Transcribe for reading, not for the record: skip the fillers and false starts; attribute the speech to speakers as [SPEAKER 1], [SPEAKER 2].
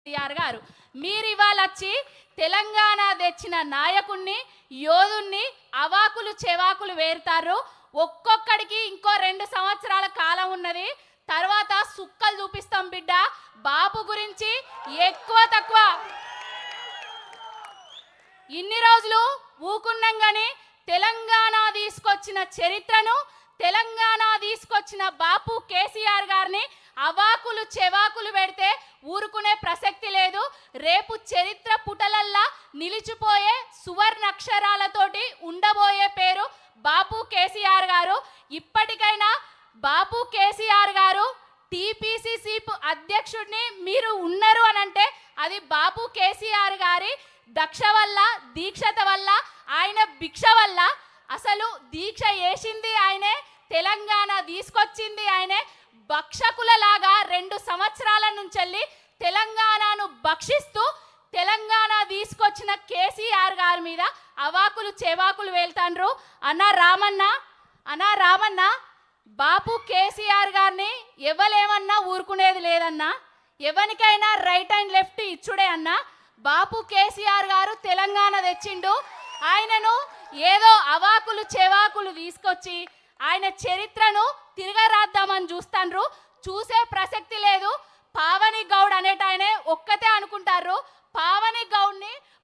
[SPEAKER 1] కేసీఆర్ గారు మీరు ఇవాళ వచ్చి తెలంగాణ తెచ్చిన నాయకుణ్ణి యోధుణ్ణి అవాకులు చెవాకులు వేరుతారు. ఒక్కొక్కడికి ఇంకో 2 సంవత్సరాల కాలం ఉన్నది. తర్వాత సుక్కలు చూపిస్తాం బిడ్డ. బాబు గురించి ఎక్కువ తక్కువ ఇన్ని రోజులు ఊకున్నాం కానీ తెలంగాణ తీసుకొచ్చిన చరిత్రను తెలంగాణ తీసుకొచ్చిన బాపు కేసీఆర్ గారిని అవాకులు చెవాకులు పెడితే ఊరుకునే ప్రసక్తి లేదు. రేపు చరిత్ర పుటలల్లా నిలిచిపోయే సువర్ణ అక్షరాలతోటి ఉండబోయే పేరు బాపు కేసీఆర్ గారు. ఇప్పటికైనా బాపు కేసీఆర్ గారు టీపీసీసీ అధ్యక్షుడిని మీరు ఉన్నారు అనంటే అది బాపు కేసీఆర్ గారి దక్ష వల్ల దీక్షత వల్ల ఆయన భిక్ష వల్ల. అసలు దీక్ష చేసింది ఆయనే, తెలంగాణ తీసుకొచ్చింది ఆయనే. భక్షకులలాగా 2 సంవత్సరాల నుంచి తెలంగాణను భక్షిస్తూ తెలంగాణ తీసుకొచ్చిన కేసీఆర్ గారి మీద అవాకులు చెవాకులు వెళ్తాండ్రు. అన్నా రామన్న బాపు కేసీఆర్ గారిని ఎవలేమన్నా ఊరుకునేది లేదన్నా. ఎవరికైనా రైట్ అండ్ లెఫ్ట్ ఇచ్చుడే అన్నా. బాపు కేసీఆర్ గారు తెలంగాణ తెచ్చిండు. ఆయనను ఏదో అవాకులు చెవాకులు తీసుకొచ్చి ఆయన చరిత్రను తిరగరాద్దామని చూస్తాండ్రు. చూసే ప్రసక్తి లేదు. పావని గౌడ్ అనేట ఆయన ఒక్కతే అనుకుంటారు. పావని గౌడ్ని